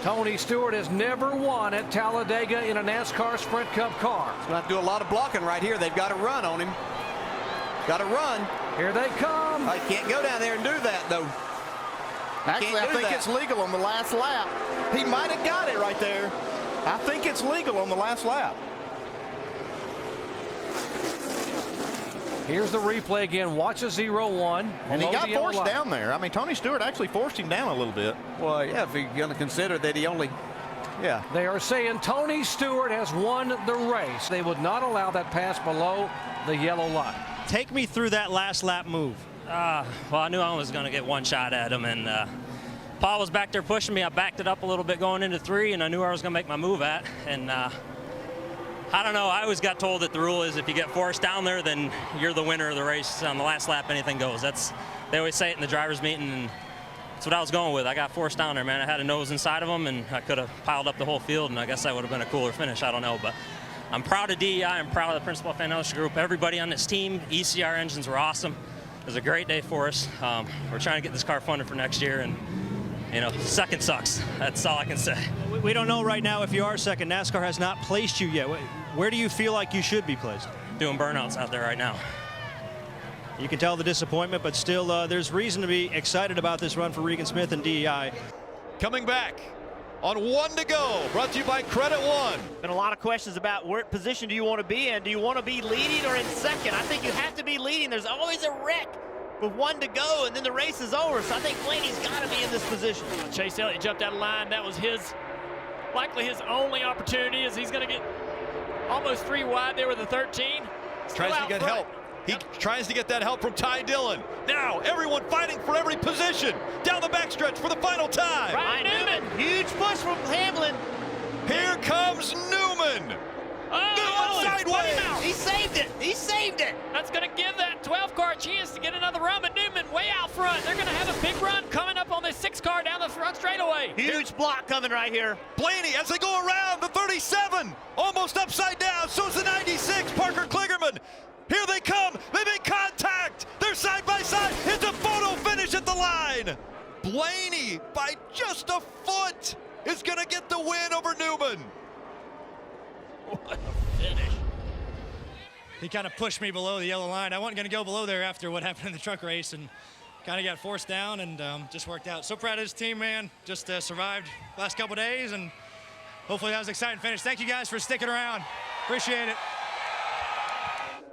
Tony Stewart has never won at Talladega in a NASCAR Sprint Cup car. He's going to have to do a lot of blocking right here. They've got to run on him. Got to run. Here they come. I can't go down there and do that, though. Actually, I think it's legal on the last lap. He might have got it right there. I think it's legal on the last lap. Here's the replay again. Watch a 0-1. And he got forced down there. I mean, Tony Stewart actually forced him down a little bit. Well, yeah, if you're going to consider that he only, yeah. They are saying Tony Stewart has won the race. They would not allow that pass below the yellow line. Take me through that last lap move. Well, I knew I was going to get one shot at him, and Paul was back there pushing me. I backed it up a little bit going into 3, and I knew where I was going to make my move at. And I don't know. I always got told that the rule is if you get forced down there, then you're the winner of the race. On the last lap, anything goes. They always say it in the driver's meeting, and that's what I was going with. I got forced down there, man. I had a nose inside of him, and I could have piled up the whole field, and I guess that would have been a cooler finish. I don't know, but I'm proud of DEI. I'm proud of the Principal Financial Group. Everybody on this team. ECR engines were awesome. It was a great day for us. We're trying to get this car funded for next year, and second sucks. That's all I can say. We don't know right now if you are second. NASCAR has not placed you yet. Where do you feel like you should be placed? Doing burnouts out there right now. You can tell the disappointment, but still there's reason to be excited about this run for Regan Smith and DEI. Coming back on 1 to go, brought to you by Credit One. Been a lot of questions about what position do you want to be in. Do you want to be leading or in second? I think you have to be leading. There's always a wreck with 1 to go, and then the race is over. So I think Blaney's got to be in this position. Chase Elliott jumped out of line. That was likely his only opportunity, as he's going to get almost 3 wide there with the 13. Tries to get help. He tries to get that help from Ty Dillon. Now everyone fighting for every position down the backstretch for the final time. Ryan Newman, huge push from Hamlin. Here comes Newman. Newman sideways. He saved it. He saved it. That's going to give that 12 car a chance to get another run, but Newman way out front. They're going to have a big run coming up on this 6 car down the front straightaway. Huge block coming right here. Blaney, as they go around the 37, almost upside down. So's the 96, Parker Kligerman. Here they come. They make contact. They're side by side. It's a photo finish at the line. Blaney, by just a foot, is going to get the win over Newman. What a finish. He kind of pushed me below the yellow line. I wasn't going to go below there after what happened in the truck race, and kind of got forced down, and just worked out. So proud of his team, man. Just survived the last couple days, and hopefully that was an exciting finish. Thank you guys for sticking around. Appreciate it.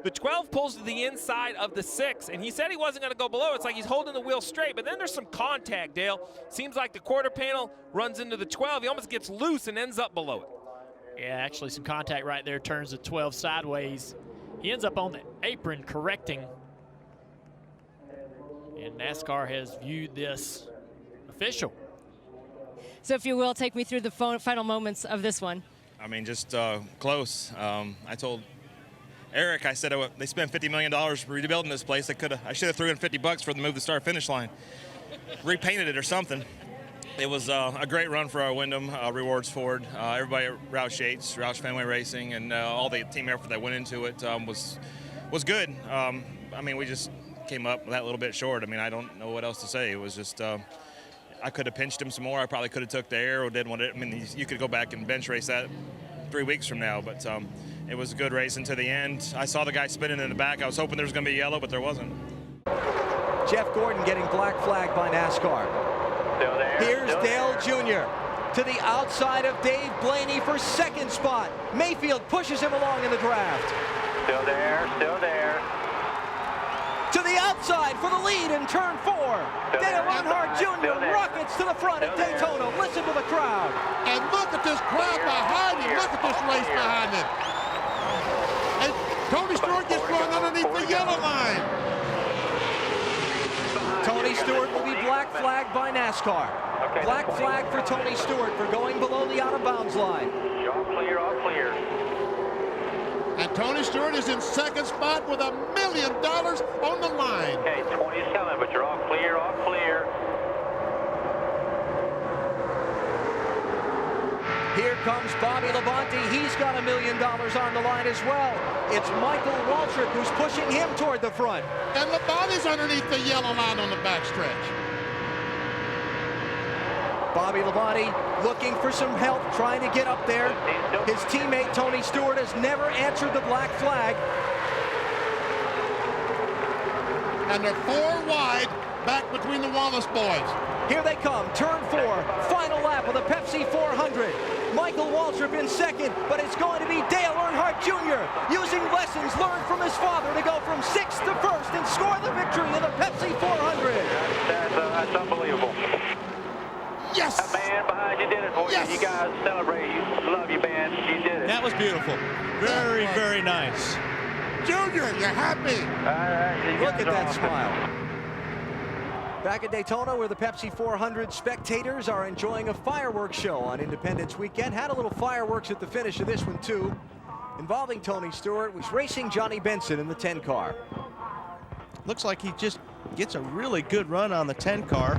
The 12 pulls to the inside of the 6, and he said he wasn't going to go below. It's like he's holding the wheel straight, but then there's some contact, Dale. Seems like the quarter panel runs into the 12. He almost gets loose and ends up below it. Yeah, actually some contact right there, turns the 12 sideways. He ends up on the apron correcting. And NASCAR has viewed this official. So if you will, take me through the final moments of this one. I mean, just close. I told Eric, I said they spent $50 million rebuilding this place. I should have threw in $50 for them to move the start-finish line, repainted it or something. It was a great run for our Wyndham Rewards Ford. Everybody at Roush Fenway Racing, and all the team effort that went into it was good. I mean, we just came up that little bit short. I mean, I don't know what else to say. It was just I could have pinched him some more. I probably could have took the air or did what it. I mean, you could go back and bench race that 3 weeks from now, but. It was a good race until the end. I saw the guy spinning in the back. I was hoping there was going to be yellow, but there wasn't. Jeff Gordon getting black flagged by NASCAR. Here's Dale Jr. to the outside of Dave Blaney for second spot. Mayfield pushes him along in the draft. Still there, still there. To the outside for the lead in turn 4. Dale Earnhardt Jr. rockets to the front at Daytona. Listen to the crowd. And look at this crowd behind him. Look at this race behind him. And Tony Stewart gets run underneath the yellow line. Tony Stewart will be black flagged by NASCAR. Black flag for Tony Stewart for going below the out-of-bounds line. All clear, all clear. And Tony Stewart is in second spot with $1 million on the line. Okay, 27, but you're all clear, all clear. Here comes Bobby Labonte. He's got $1 million on the line as well. It's Michael Waltrip who's pushing him toward the front. And Labonte's underneath the yellow line on the backstretch. Bobby Labonte looking for some help, trying to get up there. His teammate Tony Stewart has never answered the black flag. And they're 4 wide back between the Wallace boys. Here they come, turn 4, final lap of the Pepsi 400. Michael Waltrip in second, but it's going to be Dale Earnhardt Jr. using lessons learned from his father to go from 6th to 1st and score the victory in the Pepsi 400. That's unbelievable. Yes! That band behind you did it for Yes! you. You guys celebrate. You love you, band. You did it. That was beautiful. Very, very nice. Junior, you're happy. Look at that smile. Back at Daytona, where the Pepsi 400 spectators are enjoying a fireworks show on Independence Weekend. Had a little fireworks at the finish of this one, too. Involving Tony Stewart, was racing Johnny Benson in the 10 car. Looks like he just gets a really good run on the 10 car.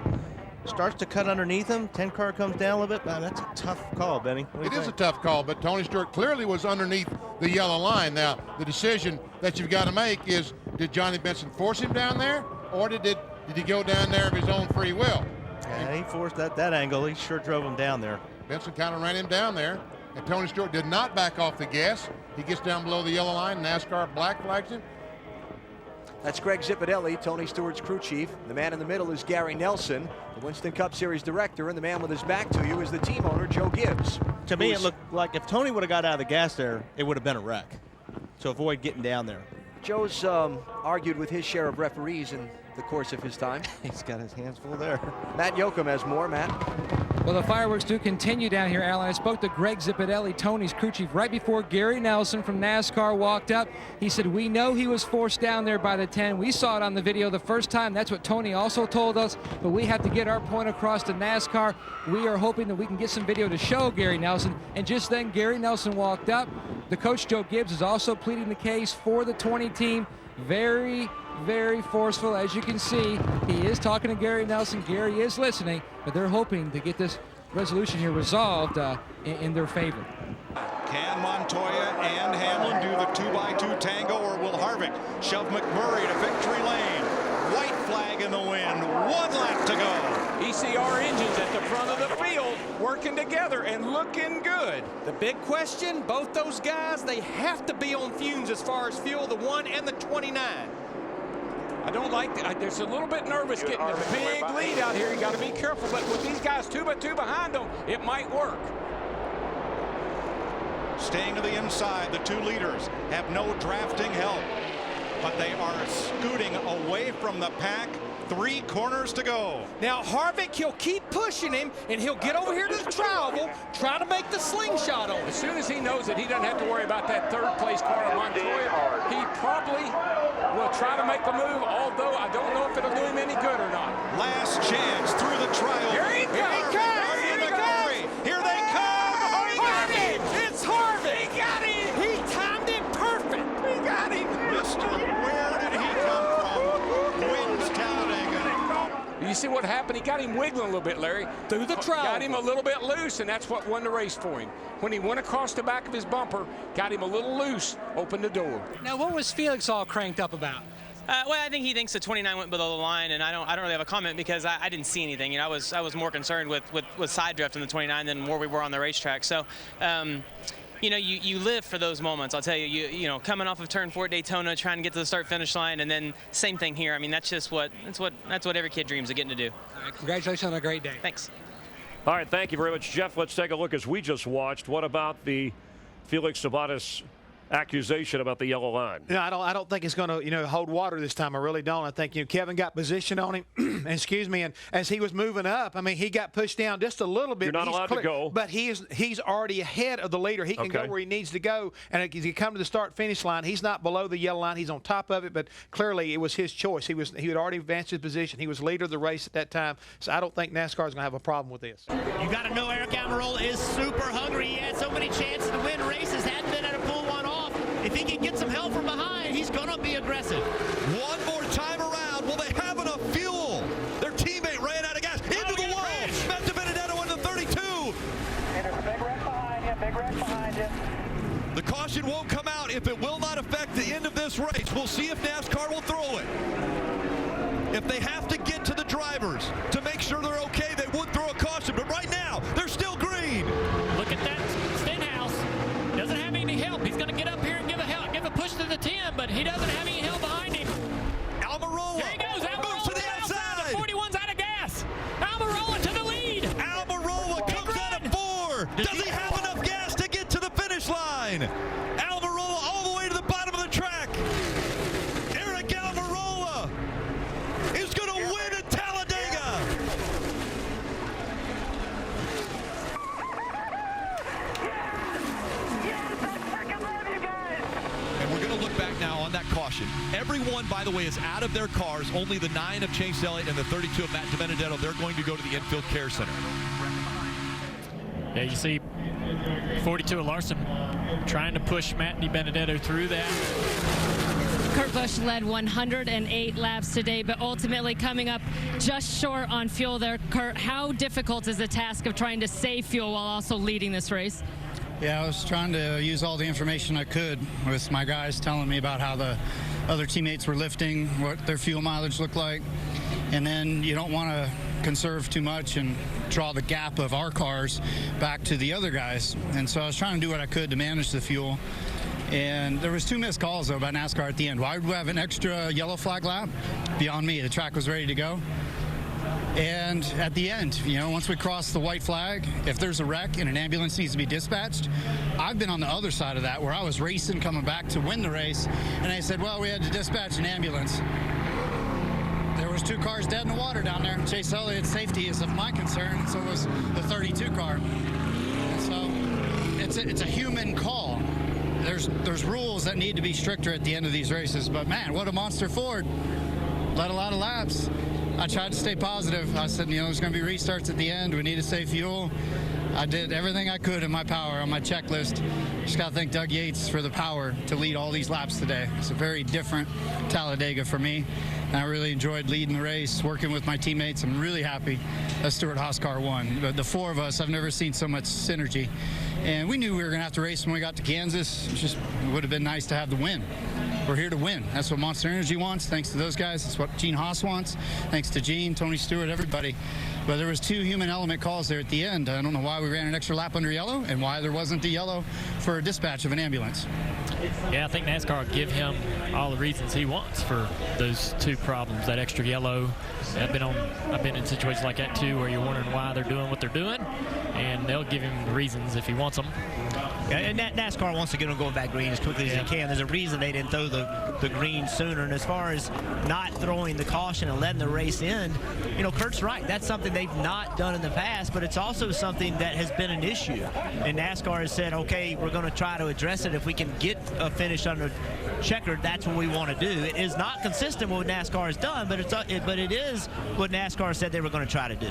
Starts to cut underneath him. 10 car comes down a little bit. Man, that's a tough call, Benny. It is a tough call, but Tony Stewart clearly was underneath the yellow line. Now, the decision that you've got to make is, did Johnny Benson force him down there, or did he go down there of his own free will? Yeah, he forced that angle. He sure drove him down there. Benson kind of ran him down there, and Tony Stewart did not back off the gas. He gets down below the yellow line. NASCAR black flags him. That's Greg Zipadelli, Tony Stewart's crew chief. The man in the middle is Gary Nelson, the Winston Cup Series director, and the man with his back to you is the team owner, Joe Gibbs. To me, it looked like if Tony would have got out of the gas there, it would have been a wreck. So avoid getting down there. Joe's argued with his share of referees in the course of his time. He's got his hands full there. Matt Yoakum has more. Matt? Well, the fireworks do continue down here, Alan. I spoke to Greg Zipadelli, Tony's crew chief, right before Gary Nelson from NASCAR walked up. He said, we know he was forced down there by the 10. We saw it on the video the first time. That's what Tony also told us. But we have to get our point across to NASCAR. We are hoping that we can get some video to show Gary Nelson. And just then, Gary Nelson walked up. The coach, Joe Gibbs, is also pleading the case for the 20 team. Very, very forceful, as you can see. He is talking to Gary Nelson. Gary is listening, but they're hoping to get this resolution here resolved in their favor. Can Montoya and Hamlin do the 2x2 tango, or will Harvick shove McMurray to victory lane? White flag in the wind, 1 lap to go. ECR engines at the front of the field working together and looking good. The big question, both those guys, they have to be on fumes as far as fuel, the 1 and the 29. I don't like that. There's a little bit nervous getting a big lead out here. You got to be careful, but with these guys 2x2 behind them, it might work. Staying to the inside, the 2 leaders have no drafting help, but they are scooting away from the pack. 3 corners to go. Now Harvick, he'll keep pushing him, and he'll get over here to the travel, try to make the slingshot on. As soon as he knows that he doesn't have to worry about that 3rd place car of Montoya, he probably will try to make the move, although I don't know if it'll do him any good or not. Last chance through the trial. Here he comes! Here he comes! Here they come! Oh, he got him! It's Harvick! He got him! He timed it perfect! He got him! Where did he come from? Wins Talladega. You see what happened? He got him wiggling a little bit, Larry. Through the trial. Got him a little bit loose, and that's what won the race for him. When he went across the back of his bumper, got him a little loose, opened the door. Now, what was Felix all cranked up about? Well, I think he thinks the 29 went below the line, and I don't really have a comment because I didn't see anything. You know, I was more concerned with side drift in the 29 than where we were on the racetrack. So, you know, you live for those moments. I'll tell you, you know, coming off of turn 4 at Daytona, trying to get to the start-finish line, and then same thing here. I mean, that's what every kid dreams of getting to do. All right, congratulations on a great day. Thanks. All right, thank you very much, Jeff. Let's take a look as we just watched. What about the Felix Sabates accusation about the yellow line? No, I don't think it's going to, hold water this time. I really don't. I think, Kevin got position on him, and as he was moving up, I mean, he got pushed down just a little bit. You're not allowed to go. But he's already ahead of the leader. He can go where he needs to go, and as he come to the start-finish line, he's not below the yellow line. He's on top of it, but clearly it was his choice. He had already advanced his position. He was leader of the race at that time, so I don't think NASCAR is going to have a problem with this. You got to know Eric Almirola is super hungry. He had so many chances to win races, hadn't been able to pull one off. If he can get some help from behind, he's going to be aggressive. One more time around. Will they have enough fuel? Their teammate ran out of gas into the wall. Matt DiBenedetto into 32. And there's a big wreck behind you. Big wreck behind you. The caution won't come out if it will not affect the end of this race. We'll see if NASCAR will throw it. If they have to get to the drivers to make sure they're okay, they would throw a caution. But right now, Does he have enough gas to get to the finish line? Almirola all the way to the bottom of the track. Eric Almirola is going to win at Talladega. And we're going to look back now on that caution. Everyone, by the way, is out of their cars. Only the 9 of Chase Elliott and the 32 of Matt DiBenedetto. They're going to go to the infield care center. Yeah, you see 42 of Larson trying to push Matt DiBenedetto through that. Kurt Busch led 108 laps today, but ultimately coming up just short on fuel there. Kurt, how difficult is the task of trying to save fuel while also leading this race? Yeah, I was trying to use all the information I could with my guys telling me about how the other teammates were lifting, what their fuel mileage looked like. And then you don't want to conserve too much and draw the gap of our cars back to the other guys. And so I was trying to do what I could to manage the fuel. And there was 2 missed calls, though, by NASCAR at the end. Why would we have an extra yellow flag lap? Beyond me. The track was ready to go. And at the end, you know, once we cross the white flag, if there's a wreck and an ambulance needs to be dispatched, I've been on the other side of that where I was racing coming back to win the race, and they said, well, we had to dispatch an ambulance. There was 2 cars dead in the water down there. Chase Elliott's safety is of my concern, and so was the 32 car. And so it's a human call. There's rules that need to be stricter at the end of these races, but man, what a monster Ford. Led a lot of laps. I tried to stay positive. I said, you know, there's going to be restarts at the end. We need to save fuel. I did everything I could in my power on my checklist. Just got to thank Doug Yates for the power to lead all these laps today. It's a very different Talladega for me. And I really enjoyed leading the race, working with my teammates. I'm really happy that Stewart-Haas car won. But the 4 of us, I've never seen so much synergy. And we knew we were going to have to race when we got to Kansas. It would have been nice to have the win. We're here to win. That's what Monster Energy wants. Thanks to those guys. That's what Gene Haas wants. Thanks to Gene, Tony Stewart, everybody. But there was 2 human element calls there at the end. I don't know why we ran an extra lap under yellow and why there wasn't the yellow for a dispatch of an ambulance. Yeah, I think NASCAR will give him all the reasons he wants for those 2 problems, that extra yellow. I've been in situations like that too, where you're wondering why they're doing what they're doing, and they'll give him the reasons if he wants them. Yeah, and NASCAR wants to get them going back green as quickly as they can. There's a reason they didn't throw the green sooner. And as far as not throwing the caution and letting the race end, you know, Kurt's right. That's something they've not done in the past, but it's also something that has been an issue. And NASCAR has said, okay, we're going to try to address it. If we can get a finish under checkered, that's what we want to do. It is not consistent with what NASCAR has done, but it is what NASCAR said they were going to try to do.